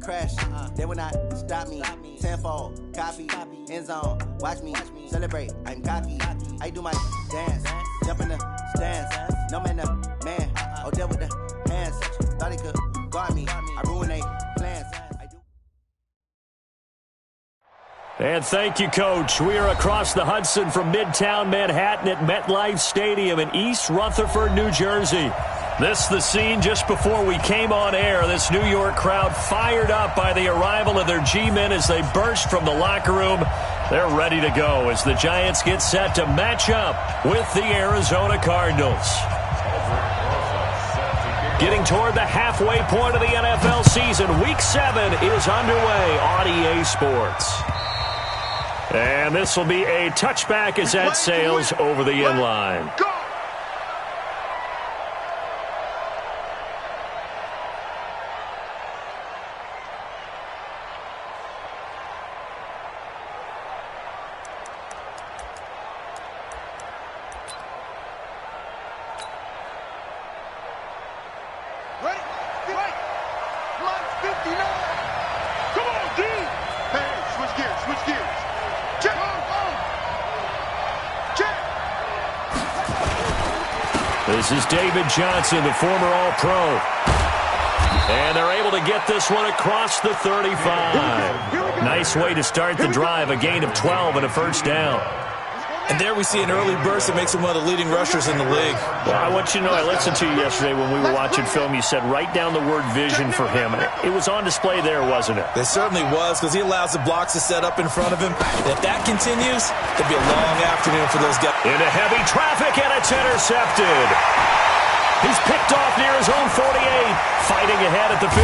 crash, they will not stop me. Tenfold, copy, end zone, watch me celebrate. I'm cocky. I do my dance, jump in the stands. No man, the man. Oh, deal with the hands. Thought he could guard me. I ruin they plans. And thank you, Coach. We are across the Hudson from Midtown Manhattan at MetLife Stadium in East Rutherford, New Jersey. This is the scene just before we came on air. This New York crowd fired up by the arrival of their G-men as they burst from the locker room. They're ready to go as the Giants get set to match up with the Arizona Cardinals. Getting toward the halfway point of the NFL season, Week 7 is underway on EA Sports. And this will be a touchback as that sails over the end line. This is David Johnson, the former All-Pro. And they're able to get this one across the 35. Nice way to start the drive, a gain of 12 and a first down. And there we see an early burst that makes him one of the leading rushers in the league. Well, I want you to know, I listened to you yesterday when we were watching film. You said write down the word vision for him. It was on display there, wasn't it? It certainly was, because he allows the blocks to set up in front of him. And if that continues, it'll be a long afternoon for those guys. Into heavy traffic, and it's intercepted. He's picked off near his own 48, fighting ahead at the 15.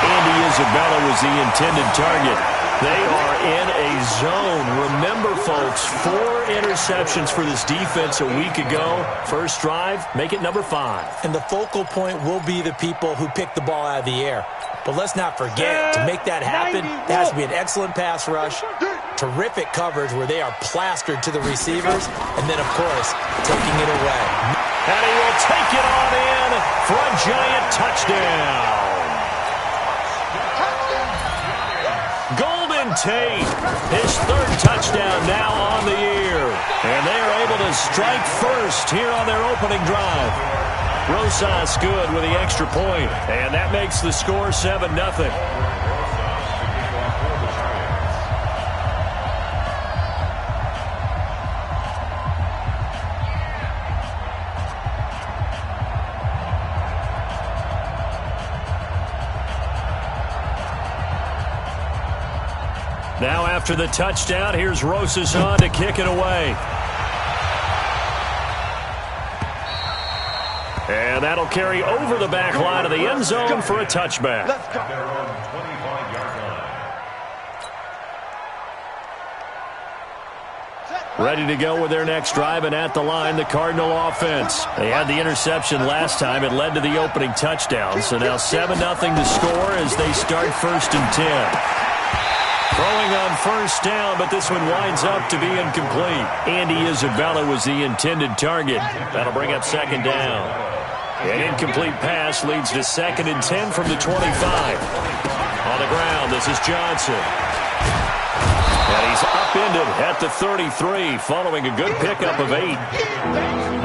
Andy Isabella was the intended target. They are in a zone. Remember, folks, 4 interceptions for this defense a week ago. First drive, make it number 5. And the focal point will be the people who pick the ball out of the air. But let's not forget, to make that happen, there has to be an excellent pass rush, terrific coverage where they are plastered to the receivers, and then, of course, taking it away. And he will take it on in for a giant touchdown. Golden Tate, his 3rd touchdown now on the year. And they are able to strike first here on their opening drive. Rosas good with the extra point, and that makes the score 7-0. Now after the touchdown, here's Rosas on to kick it away. And that'll carry over the back line of the end zone for a touchback. Ready to go with their next drive, and at the line, the Cardinal offense. They had the interception last time. It led to the opening touchdown. So now 7-0 to score as they start 1st and 10. Throwing on first down, but this one winds up to be incomplete. Andy Isabella was the intended target. That'll bring up 2nd down. An incomplete pass leads to 2nd and 10 from the 25. On the ground, this is Johnson. And he's upended at the 33, following a good pickup of 8.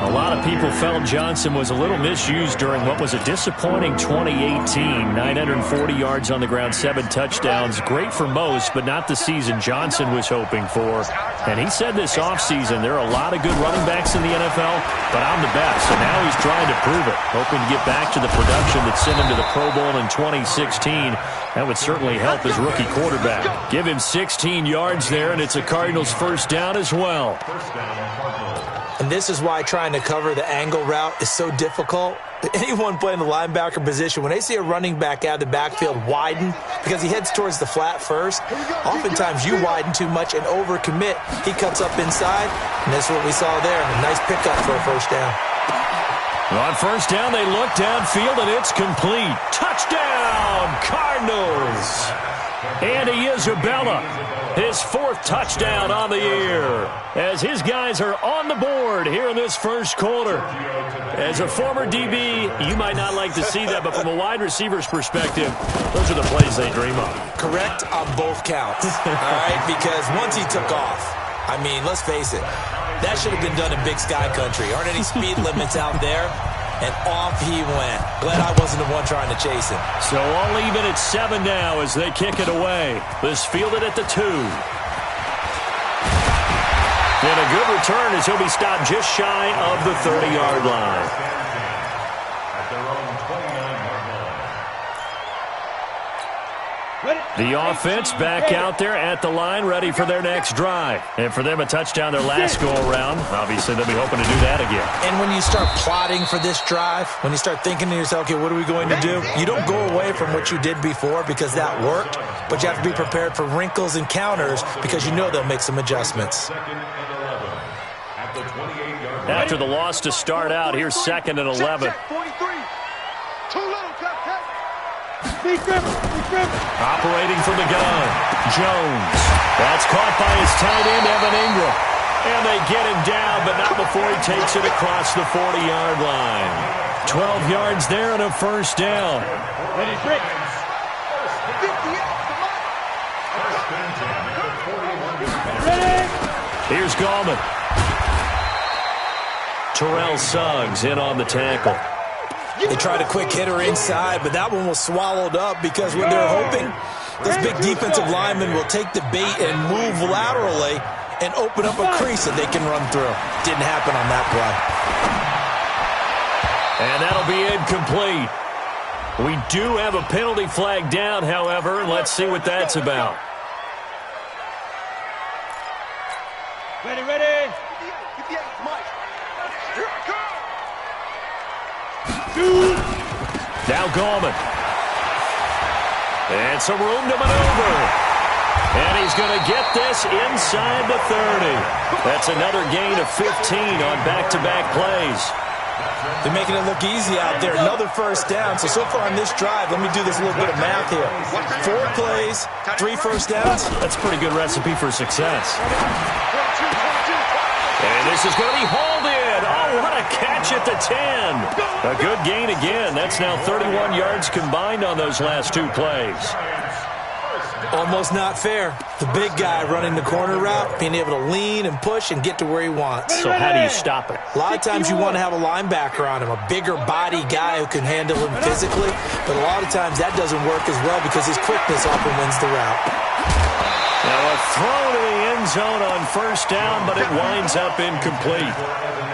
A lot of people felt Johnson was a little misused during what was a disappointing 2018. 940 yards on the ground, 7 touchdowns. Great for most, but not the season Johnson was hoping for. And he said this offseason, there are a lot of good running backs in the NFL, but I'm the best. And now he's trying to prove it, hoping to get back to the production that sent him to the Pro Bowl in 2016. That would certainly help his rookie quarterback. Give him 16 yards there, and it's a Cardinals first down as well. And this is why trying to cover the angle route is so difficult. Anyone playing the linebacker position, when they see a running back out of the backfield widen because he heads towards the flat first, oftentimes you widen too much and overcommit. He cuts up inside, and that's what we saw there. A nice pickup for a first down. On first down, they look downfield, and it's complete. Touchdown, Cardinals! And he is Isabella. His 4th touchdown on the year, as his guys are on the board here in this first quarter. As a former DB, you might not like to see that, but from a wide receiver's perspective, those are the plays they dream of. Correct on both counts, all right? Because once he took off, I mean, let's face it, that should have been done in Big Sky Country. Aren't any speed limits out there? And off he went. Glad I wasn't the one trying to chase him. So all even at 7 now as they kick it away. This fielded at the 2. And a good return as he'll be stopped just shy of the 30-yard line. The offense back out there at the line, ready for their next drive. And for them, a touchdown their last go-around. Obviously, they'll be hoping to do that again. And when you start plotting for this drive, when you start thinking to yourself, okay, what are we going to do? You don't go away from what you did before because that worked, but you have to be prepared for wrinkles and counters because you know they'll make some adjustments. After the loss to start out, here's 2nd and 11. Operating from the gun, Jones. That's caught by his tight end, Evan Ingram. And they get him down, but not before he takes it across the 40-yard line. 12 yards there and a first down. Here's Gallman. Terrell Suggs in on the tackle. They tried a quick hitter inside, but that one was swallowed up because what they're hoping, this big defensive lineman will take the bait and move laterally and open up a crease that they can run through. Didn't happen on that play. And that'll be incomplete. We do have a penalty flag down, however, and let's see what that's about. Ready. Now Gallman. And some room to maneuver. And he's going to get this inside the 30. That's another gain of 15 on back-to-back plays. They're making it look easy out there. Another first down. So far on this drive, let me do this little bit of math here. 4 plays, 3 first downs. That's a pretty good recipe for success. And this is going to be hauled in. Oh, what a catch at the 10. A good gain again. That's now 31 yards combined on those last 2 plays. Almost not fair. The big guy running the corner route, being able to lean and push and get to where he wants. So how do you stop it? A lot of times you want to have a linebacker on him, a bigger body guy who can handle him physically. But a lot of times that doesn't work as well because his quickness often wins the route. Now a throw to the end zone on first down, but it winds up incomplete.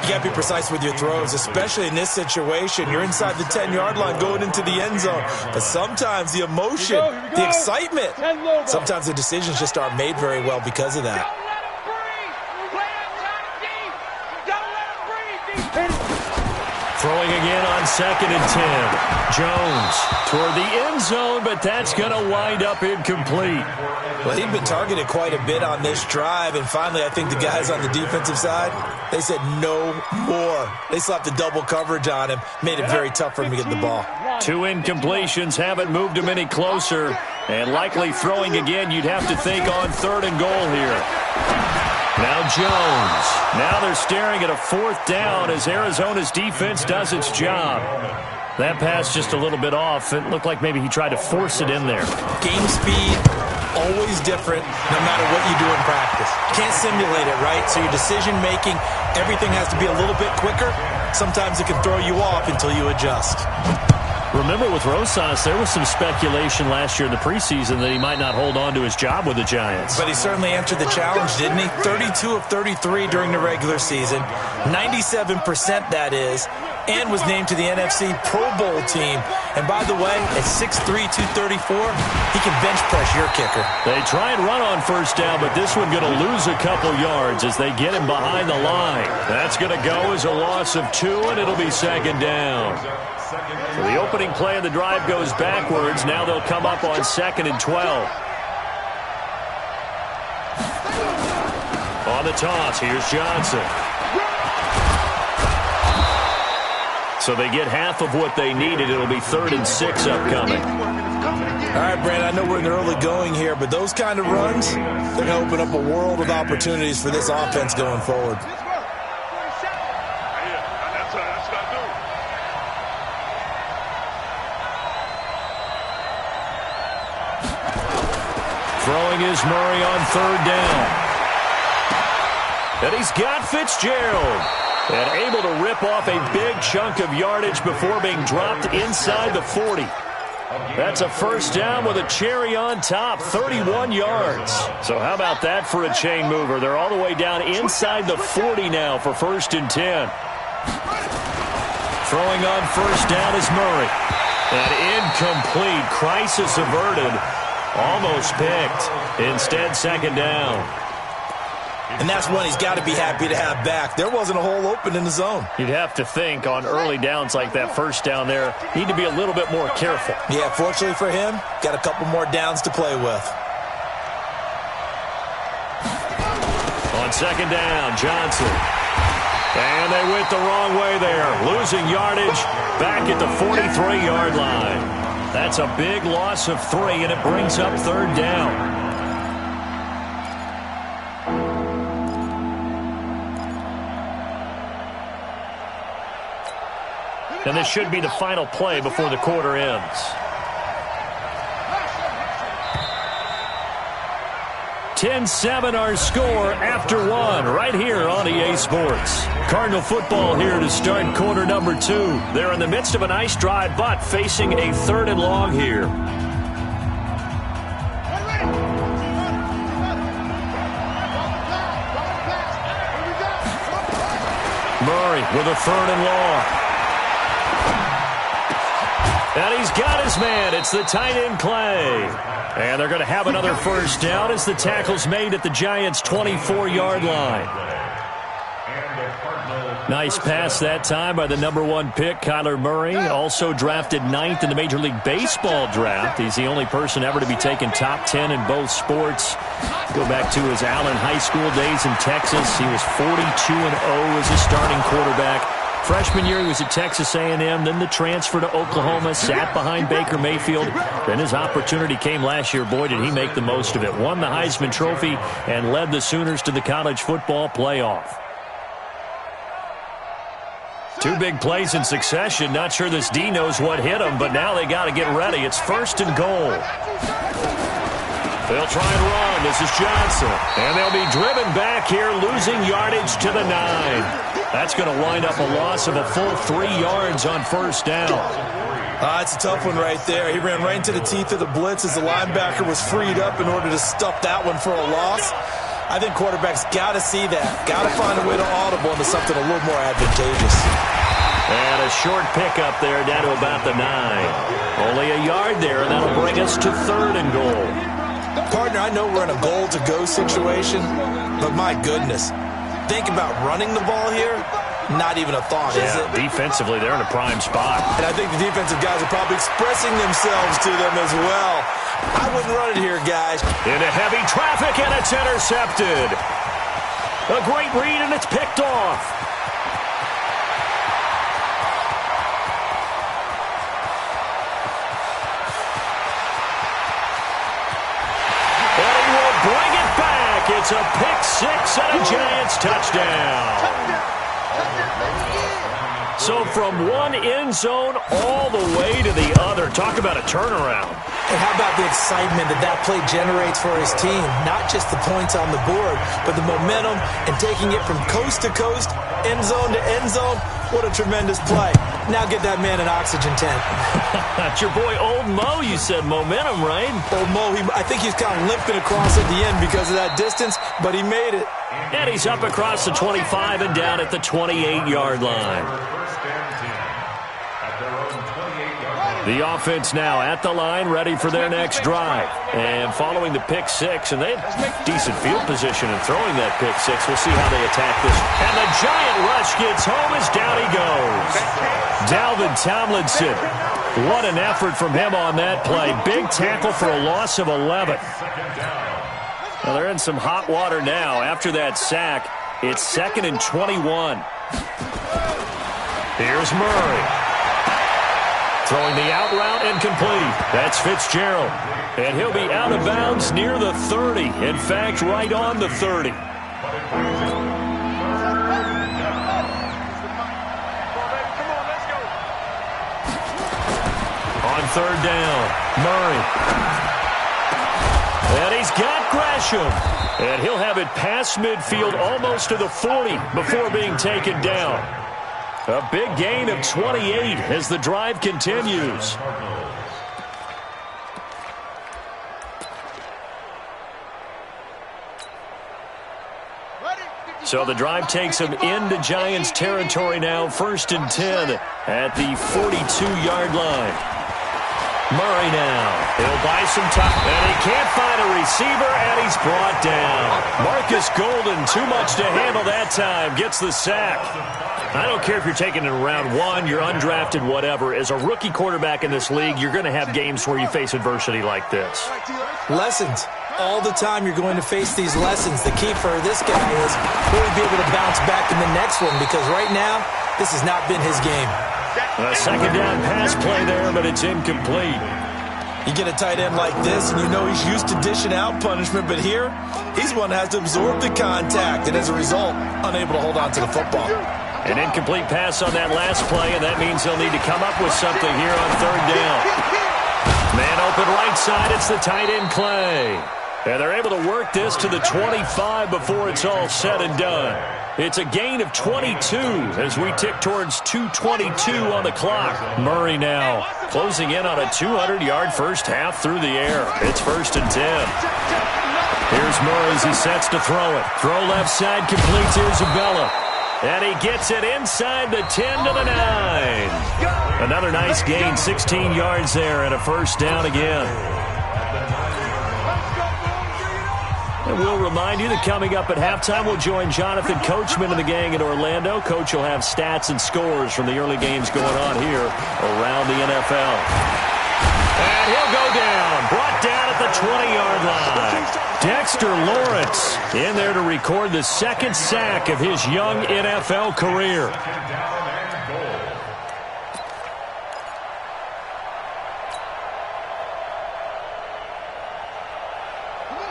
You got to be precise with your throws, especially in this situation. You're inside the 10-yard line going into the end zone. But sometimes the emotion, the excitement, sometimes the decisions just aren't made very well because of that. Throwing again on 2nd and 10. Jones toward the end zone, but that's going to wind up incomplete. Well, he'd been targeted quite a bit on this drive, and finally I think the guys on the defensive side, they said no more. They slapped the double coverage on him, made it very tough for him to get the ball. 2 incompletions haven't moved him any closer, and likely throwing again, you'd have to think on 3rd and goal here. Now Jones. Now they're staring at a 4th down as Arizona's defense does its job. That pass just a little bit off. It looked like maybe he tried to force it in there. Game speed, always different no matter what you do in practice. You can't simulate it, right? So your decision-making, everything has to be a little bit quicker. Sometimes it can throw you off until you adjust. Remember with Rosas, there was some speculation last year in the preseason that he might not hold on to his job with the Giants. But he certainly answered the challenge, didn't he? 32 of 33 during the regular season, 97% that is, and was named to the NFC Pro Bowl team. And by the way, at 6'3", 234, he can bench press your kicker. They try and run on first down, but this one going to lose a couple yards as they get him behind the line. That's going to go as a loss of 2, and it'll be 2nd down. So the opening play of the drive goes backwards. Now they'll come up on 2nd and 12. On the toss, here's Johnson. So they get half of what they needed. It'll be 3rd and 6 upcoming. All right, Yeah, Brandon, I know we're in the early going here, but those kind of runs, they're going to open up a world of opportunities for this offense going forward. Throwing is Murray on third down. And he's got Fitzgerald. And able to rip off a big chunk of yardage before being dropped inside the 40. That's a first down with a cherry on top, 31 yards. So how about that for a chain mover? They're all the way down inside the 40 now for 1st and 10. Throwing on first down is Murray. And incomplete. Crisis averted. Almost picked. Instead, 2nd down. And that's one he's got to be happy to have back. There wasn't a hole open in the zone. You'd have to think on early downs like that first down there, need to be a little bit more careful. Yeah, fortunately for him, got a couple more downs to play with. On 2nd down, Johnson. And they went the wrong way there. Losing yardage back at the 43-yard line. That's a big loss of 3, and it brings up 3rd down. And this should be the final play before the quarter ends. 10-7 our score after 1 right here on EA Sports. Cardinal football here to start quarter number 2. They're in the midst of a nice drive, but facing a 3rd and long here. Murray with a 3rd and long. And he's got his man. It's the tight end Clay. And they're going to have another first down as the tackle's made at the Giants' 24-yard line. Nice pass that time by the number 1 pick, Kyler Murray. Also drafted 9th in the Major League Baseball draft. He's the only person ever to be taken top 10 in both sports. Go back to his Allen High School days in Texas. He was 42-0 as a starting quarterback. Freshman year, he was at Texas A&M, then the transfer to Oklahoma, sat behind Baker Mayfield. Then his opportunity came last year. Boy, did he make the most of it. Won the Heisman Trophy and led the Sooners to the college football playoff. 2 big plays in succession. Not sure this D knows what hit him, but now they got to get ready. It's 1st and goal. They'll try and run. This is Johnson. And they'll be driven back here, losing yardage to the 9. That's going to wind up a loss of a full 3 yards on first down. It's a tough one right there. He ran right into the teeth of the blitz as the linebacker was freed up in order to stuff that one for a loss. I think quarterbacks got to see that. Got to find a way to audible into something a little more advantageous. And a short pickup there down to about the 9. Only a yard there, and that'll bring us to 3rd and goal. Partner, I know we're in a goal-to-go situation, but my goodness. Think about running the ball here, not even a thought, is it? Defensively, they're in a prime spot. And I think the defensive guys are probably expressing themselves to them as well. I wouldn't run it here, guys. Into heavy traffic, and it's intercepted. A great read, and it's picked off. And he will bring it back. It's a pick 6 and a Giants touchdown. So from one end zone all the way to the other. Talk about a turnaround. And how about the excitement that play generates for his team? Not just the points on the board, but the momentum and taking it from coast to coast, end zone to end zone. What a tremendous play. Now get that man an oxygen tent. That's your boy Old Mo. You said momentum, right? Old Mo, I think he's kind of limping across at the end because of that distance, but he made it. And he's up across the 25 and down at the 28-yard line. The offense now at the line, ready for their next drive. And following the pick 6, and they have decent field position in throwing that pick 6. We'll see how they attack this. And the giant rush gets home as down he goes. Dalvin Tomlinson. What an effort from him on that play. Big tackle for a loss of 11. Well, they're in some hot water now. After that sack, it's 2nd and 21. Here's Murray. Throwing the out route and complete. That's Fitzgerald. And he'll be out of bounds near the 30. In fact, right on the 30. On third down, Murray. And he's got Gresham. And he'll have it past midfield almost to the 40 before being taken down. A big gain of 28 as the drive continues. So the drive takes him into Giants territory now, 1st and 10 at the 42-yard line. Murray now. He'll buy some time, and he can't find a receiver, and he's brought down. Marcus Golden, too much to handle that time, gets the sack. I don't care if you're taking it in round 1, you're undrafted, whatever. As a rookie quarterback in this league, you're going to have games where you face adversity like this. Lessons. All the time you're going to face these lessons. The key for this guy is will he be able to bounce back in the next one, because right now, this has not been his game. A second down pass play there, but it's incomplete. You get a tight end like this, and you know he's used to dishing out punishment, but here, he's one that has to absorb the contact, and as a result, unable to hold on to the football. An incomplete pass on that last play, and that means they'll need to come up with something here on third down. Man open right side, it's the tight end Clay. And they're able to work this to the 25 before it's all said and done. It's a gain of 22 as we tick towards 2:22 on the clock. Murray now closing in on a 200-yard first half through the air. It's 1st and 10. Here's Murray as he sets to throw it. Throw left side, completes Isabella. And he gets it inside the 10 to the 9. Another nice gain, 16 yards there, and a first down again. And we'll remind you that coming up at halftime, we'll join Jonathan Coachman and the gang in Orlando. Coach will have stats and scores from the early games going on here around the NFL. And he'll go down, brought down at the 20-yard line. Dexter Lawrence in there to record the second sack of his young NFL career.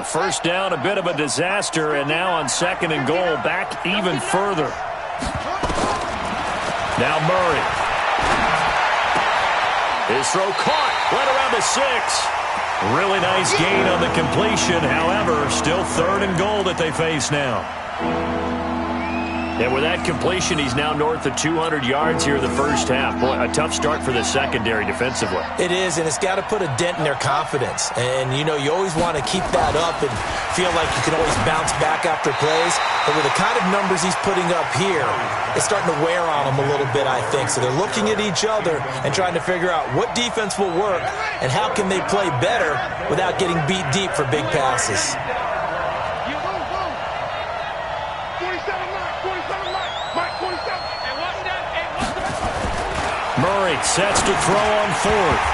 First down, a bit of a disaster, and now on 2nd and goal, back even further. Now Murray. His throw caught right around the 6. Really nice gain on the completion. However, still 3rd and goal that they face now. And with that completion, he's now north of 200 yards here in the first half. Boy, a tough start for the secondary defensively. It is, and it's got to put a dent in their confidence. And, you know, you always want to keep that up and feel like you can always bounce back after plays. But with the kind of numbers he's putting up here, it's starting to wear on them a little bit, I think. So they're looking at each other and trying to figure out what defense will work and how can they play better without getting beat deep for big passes. Murray sets to throw on 4th.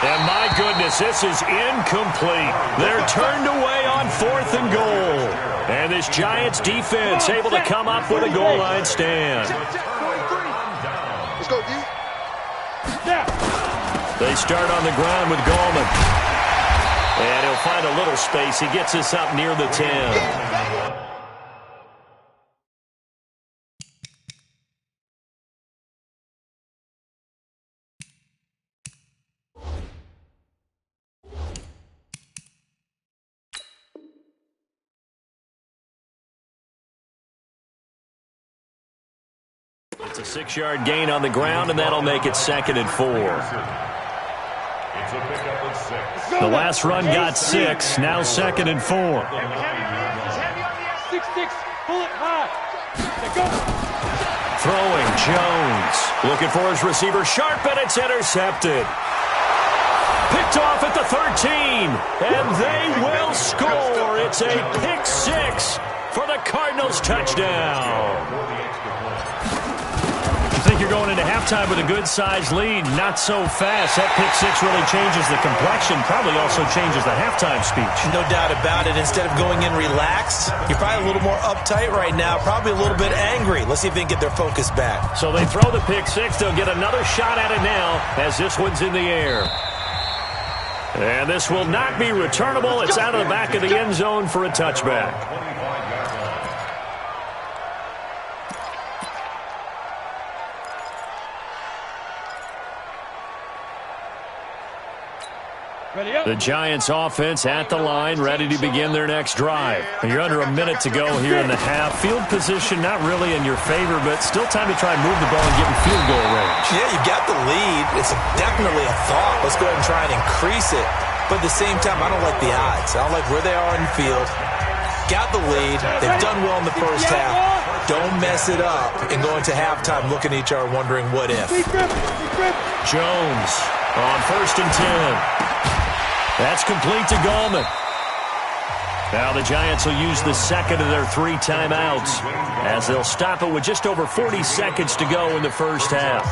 And my goodness, this is incomplete. They're turned away on 4th and goal. And this Giants defense able to come up with a goal line stand. Let's go, D. They start on the ground with Gallman. And he'll find a little space. He gets us up near the 10. It's a 6-yard gain on the ground, and that'll make it 2nd and 4. The last run got 6, now 2nd and 4. Throwing, Jones. Looking for his receiver, Sharp, and it's intercepted. Picked off at the 13, and they will score. It's a pick 6 for the Cardinals touchdown. think you're going into halftime with a good-sized lead. Not so fast. That pick six really changes the complexion, probably also changes the halftime speech. No doubt about it. Instead of going in relaxed, you're probably a little more uptight right now, probably a little bit angry. Let's see if they can get their focus back. So they throw the pick six. They'll get another shot at it now as this one's in the air. And this will not be returnable. It's out of the back of the end zone for a touchback. The Giants offense at the line, ready to begin their next drive. You're under a minute to go here in the half. Field position not really in your favor, but still time to try and move the ball and get in field goal range. Yeah, you got the lead. It's definitely a thought. Let's go ahead and try and increase it. But at the same time, I don't like the odds. I don't like where they are in the field. Got the lead. They've done well in the first half. Don't mess it up and go into halftime looking at each other wondering what if. Jones on 1st and 10. That's complete to Gallman. Now the Giants will use the second of their 3 timeouts as they'll stop it with just over 40 seconds to go in the first half.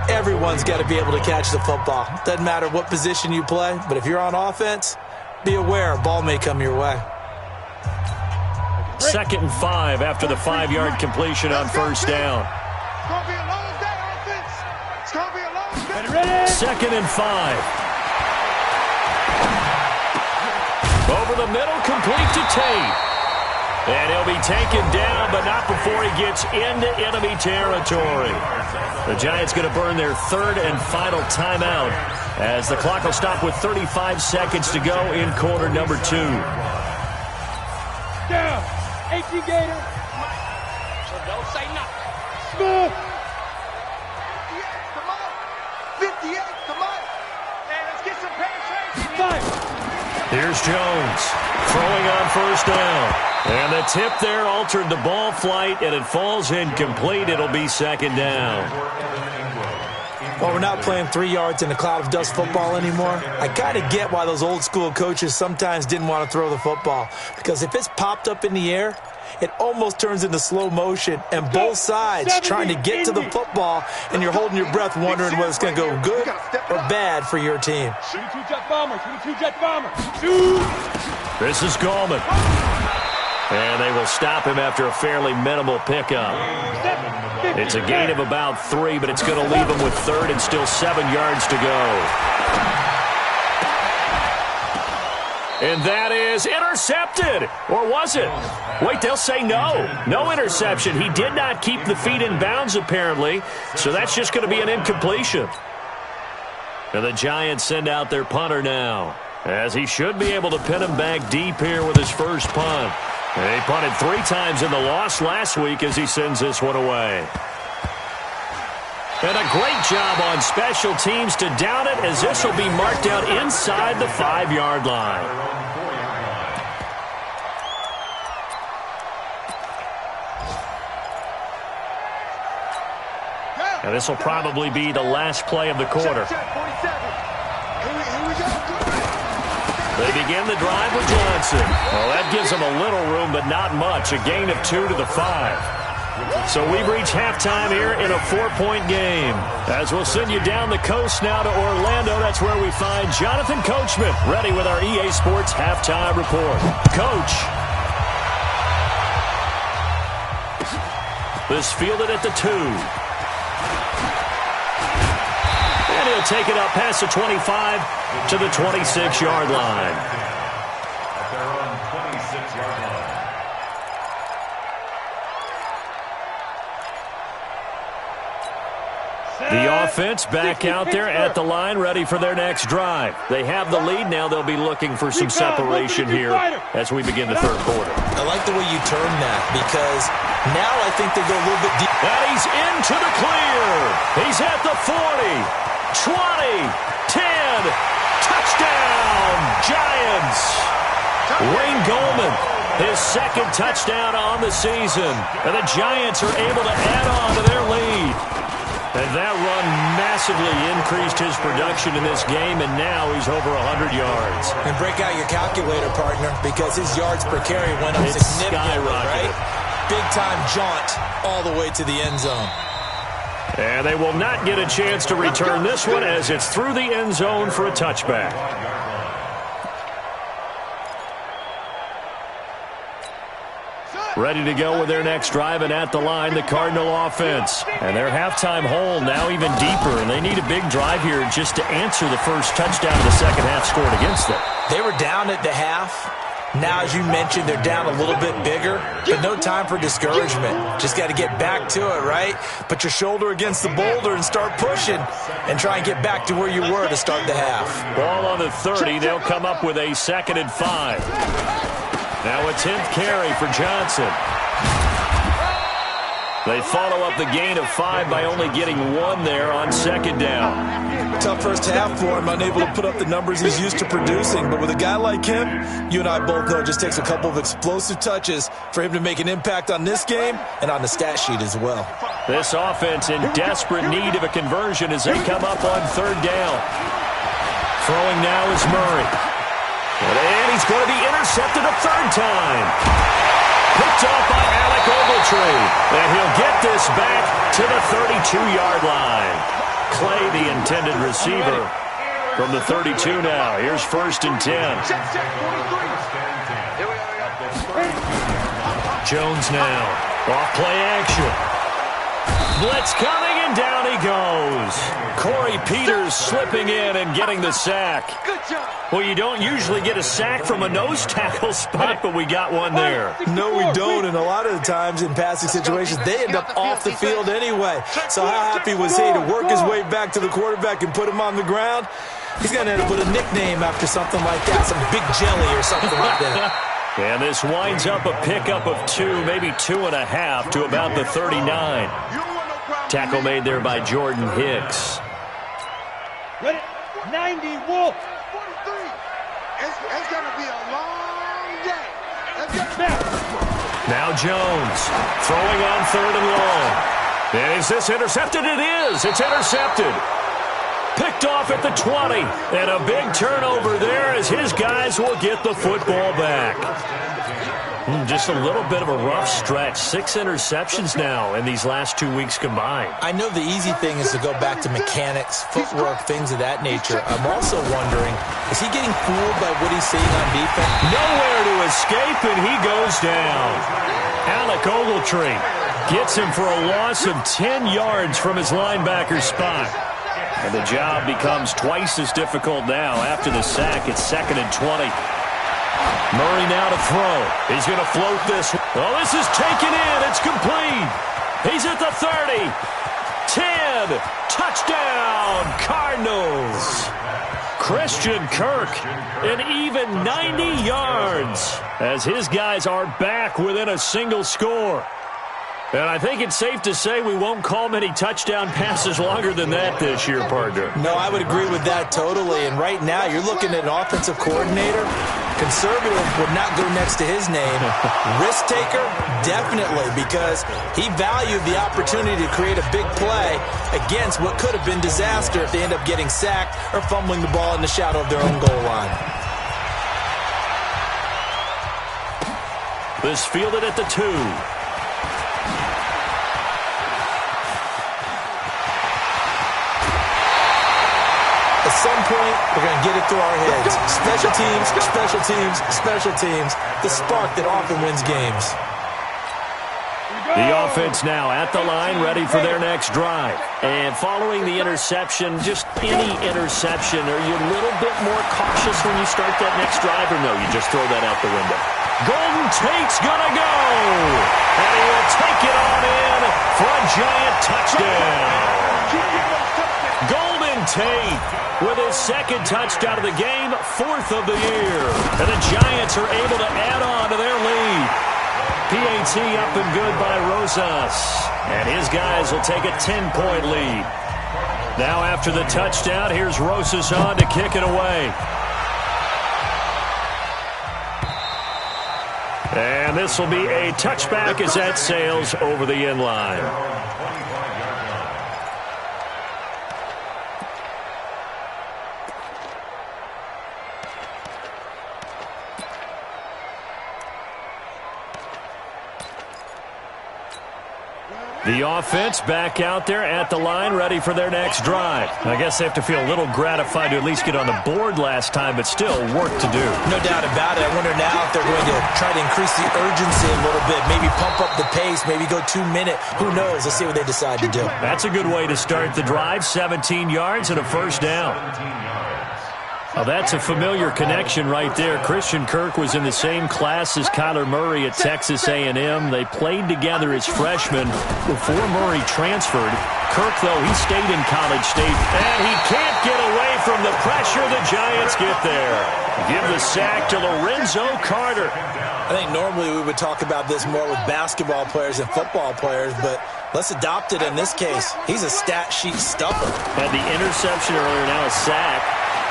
Everyone's got to be able to catch the football. Doesn't matter what position you play, but if you're on offense, be aware a ball may come your way. 2nd and 5 after the 5-yard completion on first down. It's going to be a long day, offense. It's going to be a long day. 2nd and 5. Over the middle, complete to Tate. And he'll be taken down, but not before he gets into enemy territory. The Giants going to burn their 3rd and final timeout as the clock will stop with 35 seconds to go in quarter number 2. Down. 18 Gator. So don't say nothing. Smooth. 58, come on. Hey, let's get some penetration. Five. Here's Jones throwing on first down. And the tip there altered the ball flight, and it falls incomplete. It'll be 2nd down. Well, we're not playing 3 yards in a cloud of dust football anymore. I kind of get why those old school coaches sometimes didn't want to throw the football. Because if it's popped up in the air, it almost turns into slow motion, and both sides trying to get to the football, and you're holding your breath wondering whether it's going to go good or bad for your team. 22 jet bomber. 22 jet bomber. Shoot. This is Gallman. And they will stop him after a fairly minimal pickup. It's a gain of about 3, but it's going to leave him with 3rd and still 7 yards to go. And that is intercepted. Or was it? Wait, they'll say no. No interception. He did not keep the feet in bounds, apparently. So that's just going to be an incompletion. And the Giants send out their punter now, as he should be able to pin him back deep here with his first punt. And he punted 3 times in the loss last week as he sends this one away. And a great job on special teams to down it, as this will be marked out inside the 5-yard line. And this will probably be the last play of the quarter. They begin the drive with Johnson. Well, that gives them a little room, but not much. A gain of 2 to the 5. So we've reached halftime here in a 4-point game. As we'll send you down the coast now to Orlando, that's where we find Jonathan Coachman, ready with our EA Sports halftime report. Coach. This fielded at the 2. And he'll take it up past the 25 to the 26-yard line. At their own 26-yard line. The offense back out there at the line, ready for their next drive. They have the lead now. They'll be looking for some separation here as we begin the 3rd quarter. I like the way you turn that, because now I think they go a little bit deep. And he's into the clear. He's at the 40, 20, 10. Touchdown, Giants. Wayne Gallman, his 2nd touchdown on the season. And the Giants are able to add on to their lead. And that run massively increased his production in this game, and now he's over 100 yards. And break out your calculator, partner, because his yards per carry went up significantly, right? big-time jaunt all the way to the end zone. And they will not get a chance to return this one as it's through the end zone for a touchback. Ready to go with their next drive, and at the line, the Cardinal offense. And their halftime hole now even deeper, and they need a big drive here just to answer the first touchdown of the second half scored against them. They were down at the half. Now, as you mentioned, they're down a little bit bigger, but no time for discouragement. Just got to get back to it, right? Put your shoulder against the boulder and start pushing and try and get back to where you were to start the half. Ball on the 30. They'll come up with a 2nd and 5. Now a 10th carry for Johnson. They follow up the gain of 5 by only getting 1 there on 2nd down. Tough first half for him, unable to put up the numbers he's used to producing. But with a guy like him, you and I both know it just takes a couple of explosive touches for him to make an impact on this game and on the stat sheet as well. This offense in desperate need of a conversion as they come up on 3rd down. Throwing now is Murray. And he's going to be intercepted a 3rd time. Picked off by Alec Ogletree. And he'll get this back to the 32-yard line. Clay, the intended receiver, from the 32 now. Here's 1st and 10. Jones now. Off play action. Blitz coming, and down he goes. Corey Peters slipping in and getting the sack. Well, you don't usually get a sack from a nose tackle spot, but we got one there. No, we don't, and a lot of the times in passing situations, they end up off the field anyway. So how happy was he to work his way back to the quarterback and put him on the ground? He's going to end up with a nickname after something like that, some Big Jelly or something like that. And this winds up a pickup of 2, maybe 2.5 to about the 39. Tackle made there by Jordan Hicks. Ready? 90, Wolf. 43. It's going to be a long day. Now Jones throwing on 3rd and long. And is this intercepted? It is. It's intercepted. Picked off at the 20. And a big turnover there as his guys will get the football back. Just a little bit of a rough stretch. 6 interceptions now in these last 2 weeks combined. I know the easy thing is to go back to mechanics, footwork, things of that nature. I'm also wondering, is he getting fooled by what he's seeing on defense? Nowhere to escape, and he goes down. Alec Ogletree gets him for a loss of 10 yards from his linebacker spot. And the job becomes twice as difficult now. After the sack, it's 2nd and 20. Murray now to throw. He's going to float this. Oh, this is taken in. It's complete. He's at the 30. 10. Touchdown, Cardinals. Christian Kirk, an even 90 yards as his guys are back within a single score. And I think it's safe to say we won't call many touchdown passes longer than that this year, partner. No, I would agree with that totally. And right now, you're looking at an offensive coordinator. Conservative would not go next to his name. Risk taker, definitely, because he valued the opportunity to create a big play against what could have been disaster if they end up getting sacked or fumbling the ball in the shadow of their own goal line. This fielded at the 2. At some point, we're going to get it through our heads. Special teams, special teams, special teams. The spark that often wins games. The offense now at the line, ready for their next drive. And following the interception, just any interception, are you a little bit more cautious when you start that next drive, or no, you just throw that out the window? Golden Tate's going to go. And he will take it on in for a giant touchdown. Golden Tate with his 2nd touchdown of the game, 4th of the year. And the Giants are able to add on to their lead. PAT up and good by Rosas. And his guys will take a 10-point lead. Now after the touchdown, here's Rosas on to kick it away. And this will be a touchback as that sails over the end line. The offense back out there at the line, ready for their next drive. I guess they have to feel a little gratified to at least get on the board last time, but still work to do. No doubt about it. I wonder now if they're going to try to increase the urgency a little bit, maybe pump up the pace, maybe go 2 minute. Who knows? Let's see what they decide to do. That's a good way to start the drive. 17 yards and a first down. Well, that's a familiar connection right there. Christian Kirk was in the same class as Kyler Murray at Texas A&M. They played together as freshmen before Murray transferred. Kirk, though, he stayed in College State, and he can't get away from the pressure. The Giants get there. Give the sack to Lorenzo Carter. I think normally we would talk about this more with basketball players and football players, but let's adopt it in this case. He's a stat sheet stuffer. Had the interception earlier, now a sack.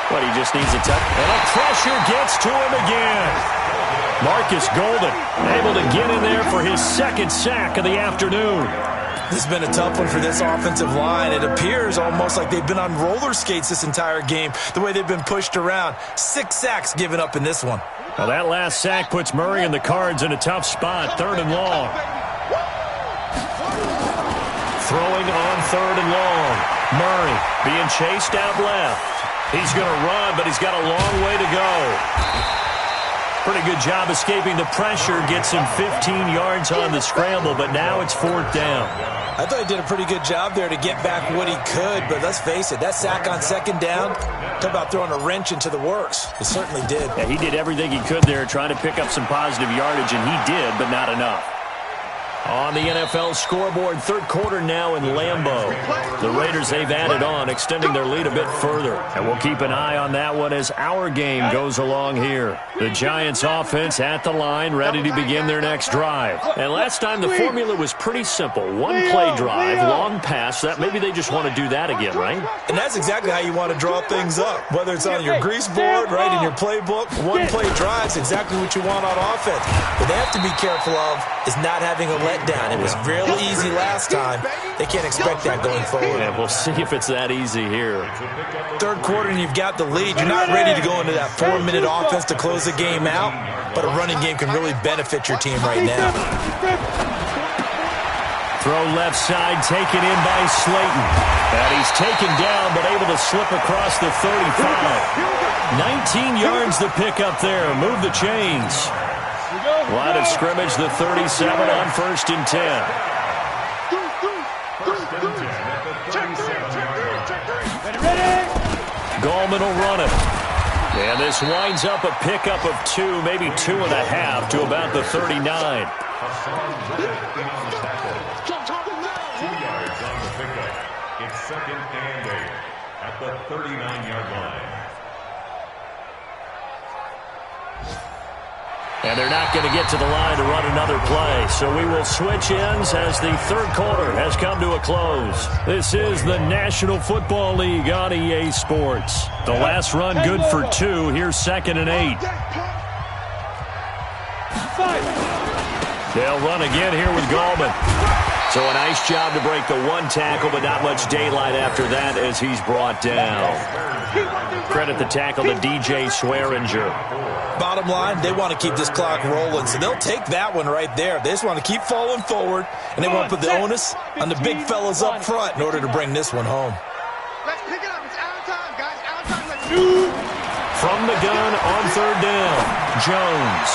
But he just needs a touch. And the pressure gets to him again. Marcus Golden able to get in there for his second sack of the afternoon. This has been a tough one for this offensive line. It appears almost like they've been on roller skates this entire game, the way they've been pushed around. 6 sacks given up in this one. Well, that last sack puts Murray and the Cards in a tough spot, 3rd and long. Throwing on 3rd and long. Murray being chased out left. He's going to run, but he's got a long way to go. Pretty good job escaping the pressure. Gets him 15 yards on the scramble, but now it's 4th down. I thought he did a pretty good job there to get back what he could, but let's face it, that sack on 2nd down, talk about throwing a wrench into the works. It certainly did. Yeah, he did everything he could there, trying to pick up some positive yardage, and he did, but not enough. On the NFL scoreboard, 3rd quarter now in Lambeau. The Raiders, they've added on, extending their lead a bit further. And we'll keep an eye on that one as our game goes along here. The Giants offense at the line, ready to begin their next drive. And last time the formula was pretty simple. 1 play drive, long pass. That maybe they just want to do that again, right? And that's exactly how you want to draw things up. Whether it's on your grease board, right, in your playbook, 1 play drive is exactly what you want on offense. What they have to be careful of is not having a letdown. It was real easy last time. They can't expect that going forward. Yeah, we'll see if it's that easy here. 3rd quarter and you've got the lead. You're not ready to go into that 4-minute offense to close the game out, but a running game can really benefit your team right now. Throw left side, taken in by Slayton. And he's taken down, but able to slip across the 35. 19 yards to pick up there. Move the chains. Line of scrimmage, the 37 on 1st and 10. Gallman will run it. And this winds up a pickup of 2, maybe 2.5 to about the 39. 2 yards on the pickup. It's 2nd and 8 at the 39-yard line. And they're not going to get to the line to run another play. So we will switch ends as the 3rd quarter has come to a close. This is the National Football League on EA Sports. The last run good for 2. Here's 2nd and 8. They'll run again here with Gallman. So a nice job to break the 1 tackle, but not much daylight after that as he's brought down. Credit the tackle to DJ Swearinger. Bottom line, they want to keep this clock rolling, so they'll take that one right there. They just want to keep falling forward, and they want to put the onus on the big fellas up front in order to bring this one home. Let's pick it up. It's out of time, guys. Out of time. Let's do. From the gun on 3rd down, Jones.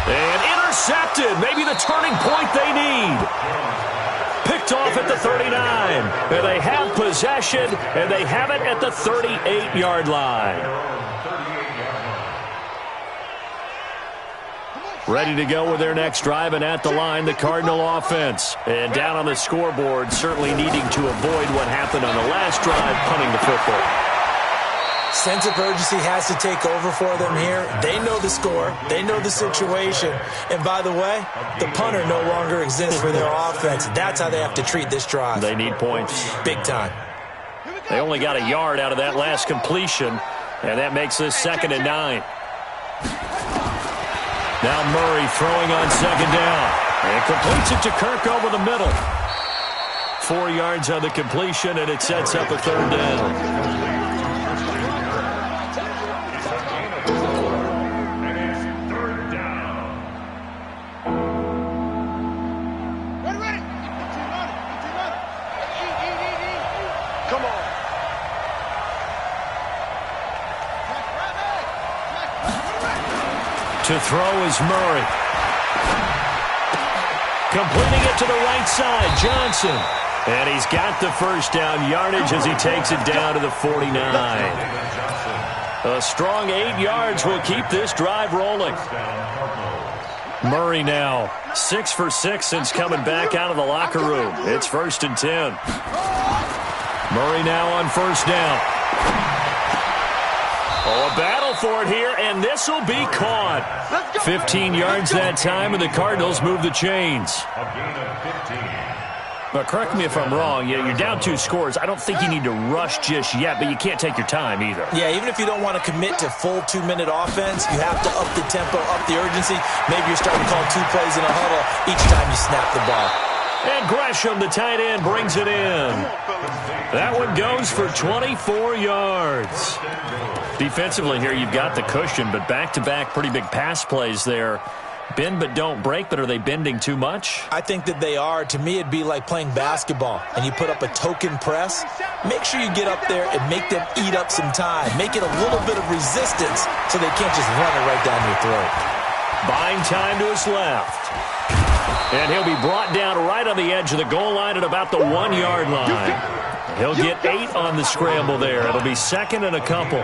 And intercepted. Maybe the turning point they need. Picked off at the 39. And they have possession, and they have it at the 38-yard line. Ready to go with their next drive, and at the line, the Cardinal offense. And down on the scoreboard, certainly needing to avoid what happened on the last drive, punting the football. Sense of urgency has to take over for them here. They know the score. They know the situation. And by the way, the punter no longer exists for their offense. That's how they have to treat this drive. They need points. Big time. They only got a yard out of that last completion, and that makes this 2nd and 9. Now Murray throwing on 2nd down. And completes it to Kirk over the middle. 4 yards on the completion, and it sets up a 3rd down. To throw is Murray. Completing it to the right side, Johnson. And he's got the first down yardage as he takes it down to the 49. A strong 8 yards will keep this drive rolling. Murray now 6 for 6 since coming back out of the locker room. It's 1st and 10. Murray now on first down. Oh, a battle for it here, and this will be caught. 15 yards that time, and the Cardinals move the chains. But correct me if I'm wrong. You're down 2 scores. I don't think you need to rush just yet, but you can't take your time either. Yeah, even if you don't want to commit to full 2-minute offense, you have to up the tempo, up the urgency. Maybe you're starting to call 2 plays in a huddle each time you snap the ball. And Gresham, the tight end, brings it in. That one goes for 24 yards. Defensively here, you've got the cushion, but back-to-back pretty big pass plays there. Bend but don't break, but are they bending too much? I think that they are. To me, it'd be like playing basketball, and you put up a token press. Make sure you get up there and make them eat up some time. Make it a little bit of resistance so they can't just run it right down your throat. Buying time to his left. And he'll be brought down right on the edge of the goal line at about the 1-yard line. He'll get 8 on the scramble there. It'll be 2nd and a couple.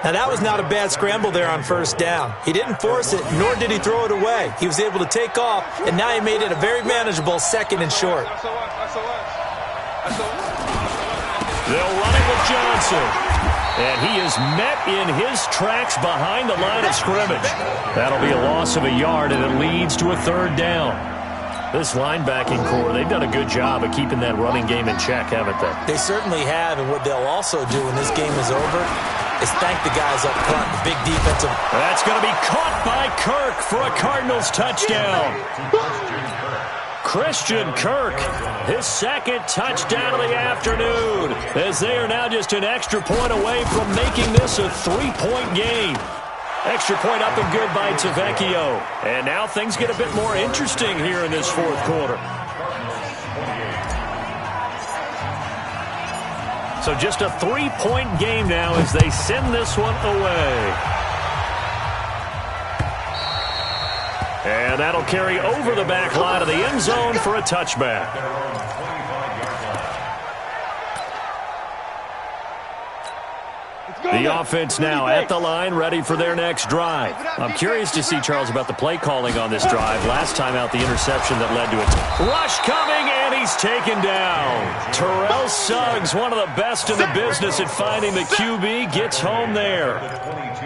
Now, that was not a bad scramble there on first down. He didn't force it, nor did he throw it away. He was able to take off, and now he made it a very manageable 2nd and short. They'll run it with Johnson. And he is met in his tracks behind the line of scrimmage. That'll be a loss of a yard, and it leads to a 3rd down. This linebacking core, they've done a good job of keeping that running game in check, haven't they? They certainly have, and what they'll also do when this game is over is thank the guys up front, the big defensive. That's going to be caught by Kirk for a Cardinals touchdown. Christian Kirk, his 2nd touchdown of the afternoon, as they are now just an extra point away from making this a 3-point game. Extra point up and good by Tavecchio. And now things get a bit more interesting here in this 4th quarter. So just a 3-point game now as they send this one away. And that'll carry over the back line of the end zone for a touchback. The offense now at the line, ready for their next drive. I'm curious to see, Charles, about the play calling on this drive. Last time out, the interception that led to it. Rush coming, and he's taken down. Terrell Suggs, one of the best in the business at finding the QB, gets home there.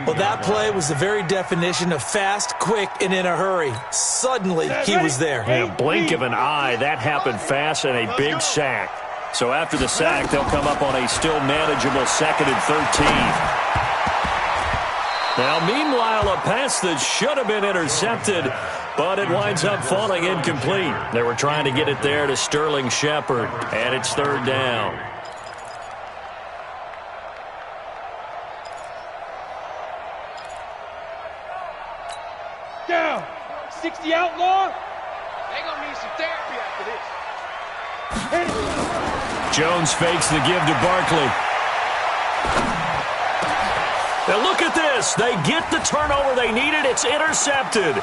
Well, that play was the very definition of fast, quick, and in a hurry. Suddenly, he was there. In a blink of an eye, that happened fast, and a big sack. So after the sack, they'll come up on a still manageable 2nd and 13. Now, meanwhile, a pass that should have been intercepted, but it winds up falling incomplete. They were trying to get it there to Sterling Shepard, and it's 3rd down. Down. 60 outlaw. They're going to need some therapy after this. Jones fakes the give to Barkley. Now look at this. They get the turnover they needed. It's intercepted.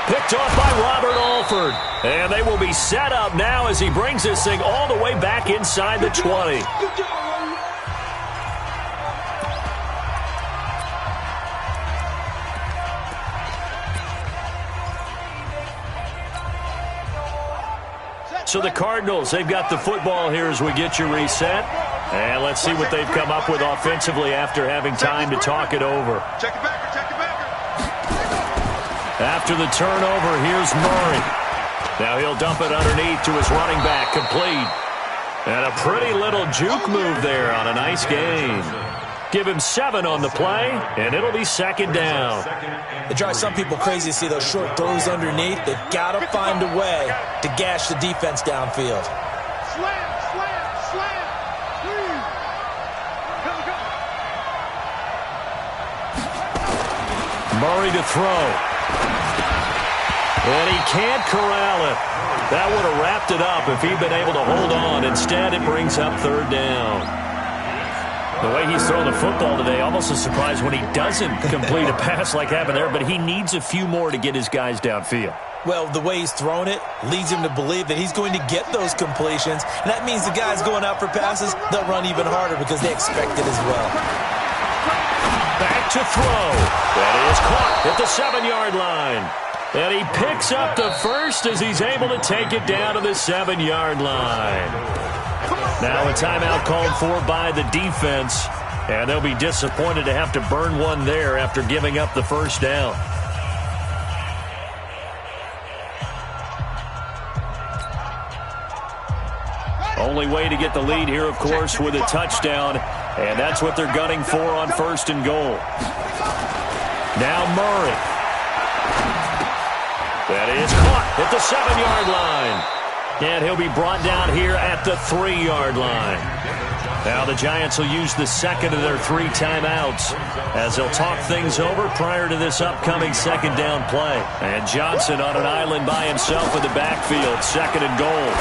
Picked off by Robert Alford. And they will be set up now as he brings this thing all the way back inside the 20. So the Cardinals, they've got the football here as we get you reset. And let's see what they've come up with offensively after having time to talk it over. Check it back, check it back. After the turnover, here's Murray. Now he'll dump it underneath to his running back, complete. And a pretty little juke move there on a nice gain. Give him 7 on the play, and it'll be 2nd down. It drives some people crazy to see those short throws underneath. They've got to find a way to gash the defense downfield. Slam, slam, slam. Murray to throw. And he can't corral it. That would have wrapped it up if he'd been able to hold on. Instead, it brings up 3rd down. The way he's throwing the football today, almost a surprise when he doesn't complete a pass like happened there, but he needs a few more to get his guys downfield. Well, the way he's thrown it leads him to believe that he's going to get those completions. And that means the guys going out for passes, they'll run even harder because they expect it as well. Back to throw. That is caught at the 7-yard line. And he picks up the first as he's able to take it down to the 7-yard line. Now a timeout called for by the defense. And they'll be disappointed to have to burn one there after giving up the first down. Only way to get the lead here, of course, with a touchdown. And that's what they're gunning for on 1st and goal. Now Murray. That is caught at the 7-yard line. And he'll be brought down here at the 3-yard line. Now the Giants will use the second of their 3 timeouts as they'll talk things over prior to this upcoming 2nd down play. And Johnson on an island by himself in the backfield, 2nd and goal.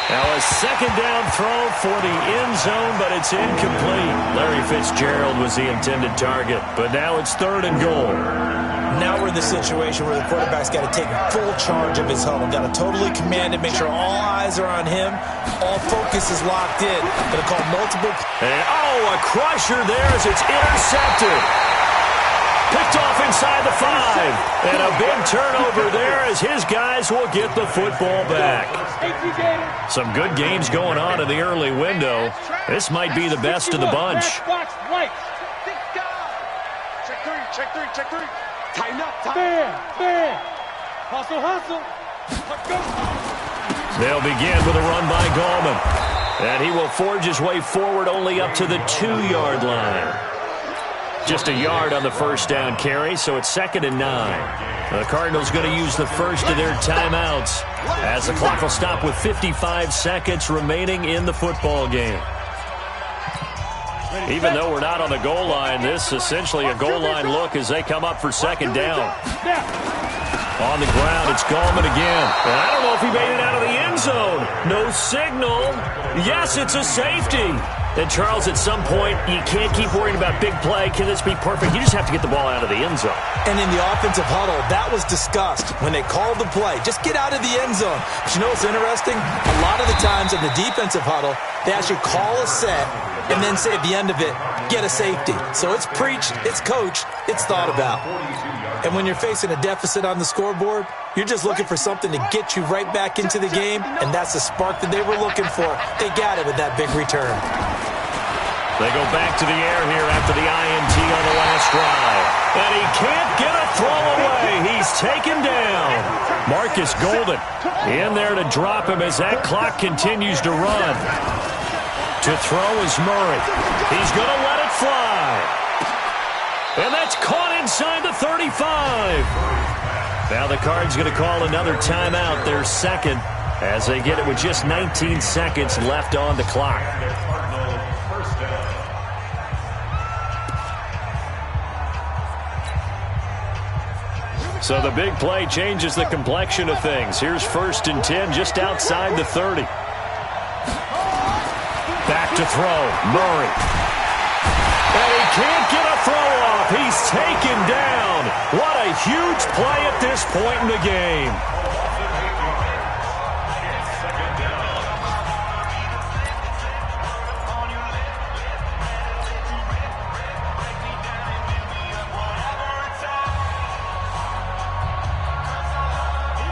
Now a 2nd down throw for the end zone, but it's incomplete. Larry Fitzgerald was the intended target, but now it's 3rd and goal. Now we're in the situation where the quarterback's got to take full charge of his huddle. Got to totally command it, make sure all eyes are on him. All focus is locked in. Going to call multiple. And, a crusher there as it's intercepted. Picked off inside the 5. And a big turnover there as his guys will get the football back. Some good games going on in the early window. This might be the best of the bunch. Check three. Tighten up. Bam. Hustle. They'll begin with a run by Gallman. And he will forge his way forward only up to the 2-yard line. Just a yard on the first down carry, so it's 2nd and 9. The Cardinals going to use the first of their timeouts as the clock will stop with 55 seconds remaining in the football game. Even though we're not on the goal line, this is essentially a goal line look as they come up for 2nd down. On the ground, it's Gallman again. And I don't know if he made it out of the end zone. No signal. Yes, it's a safety. And, Charles, at some point, you can't keep worrying about big play. Can this be perfect? You just have to get the ball out of the end zone. And in the offensive huddle, that was discussed when they called the play. Just get out of the end zone. But you know what's interesting? A lot of the times in the defensive huddle, they actually call a set and then say at the end of it, get a safety. So it's preached, it's coached, it's thought about. And when you're facing a deficit on the scoreboard, you're just looking for something to get you right back into the game, and that's the spark that they were looking for. They got it with that big return. They go back to the air here after the INT on the last drive. And he can't get a throw away. He's taken down. Marcus Golden in there to drop him as that clock continues to run. To throw is Murray. He's going to let it fly. And that's caught inside the 35. Now the Cards going to call another timeout, their second, as they get it with just 19 seconds left on the clock. So the big play changes the complexion of things. Here's 1st and 10 just outside the 30. Back to throw, Murray. And he can't get a throw off. He's taken down. What a huge play at this point in the game.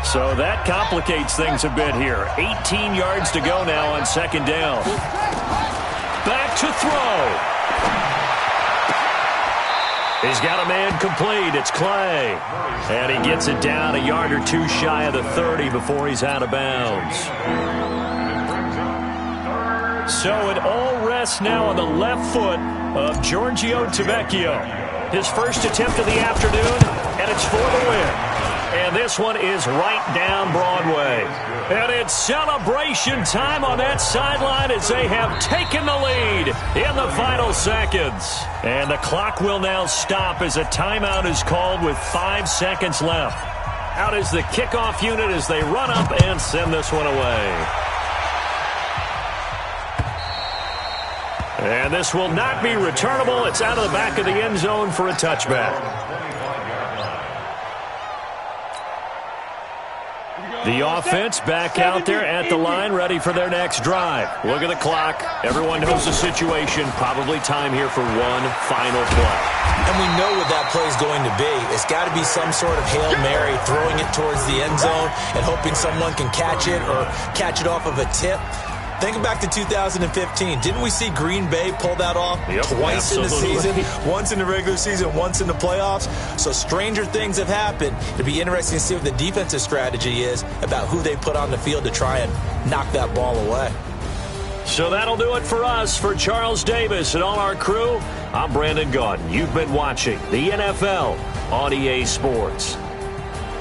So that complicates things a bit here. 18 yards to go now on 2nd down. Back to throw. He's got a man complete. It's Clay. And he gets it down a yard or two shy of the 30 before he's out of bounds. So it all rests now on the left foot of Giorgio Tavecchio. His first attempt of the afternoon, and it's for the win. And this one is right down Broadway. And it's celebration time on that sideline as they have taken the lead in the final seconds. And the clock will now stop as a timeout is called with 5 seconds left. Out is the kickoff unit as they run up and send this one away. And this will not be returnable. It's out of the back of the end zone for a touchback. The offense back out there at the line, ready for their next drive. Look at the clock. Everyone knows the situation. Probably time here for one final play. And we know what that play is going to be. It's got to be some sort of Hail Mary, throwing it towards the end zone and hoping someone can catch it or catch it off of a tip. Think back to 2015. Didn't we see Green Bay pull that off twice in the season? Once in the regular season, once in the playoffs. So stranger things have happened. It'd be interesting to see what the defensive strategy is about who they put on the field to try and knock that ball away. So that'll do it for us. For Charles Davis and all our crew, I'm Brandon Gaudin. You've been watching the NFL on EA Sports.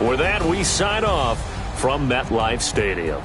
With that, we sign off from MetLife Stadium.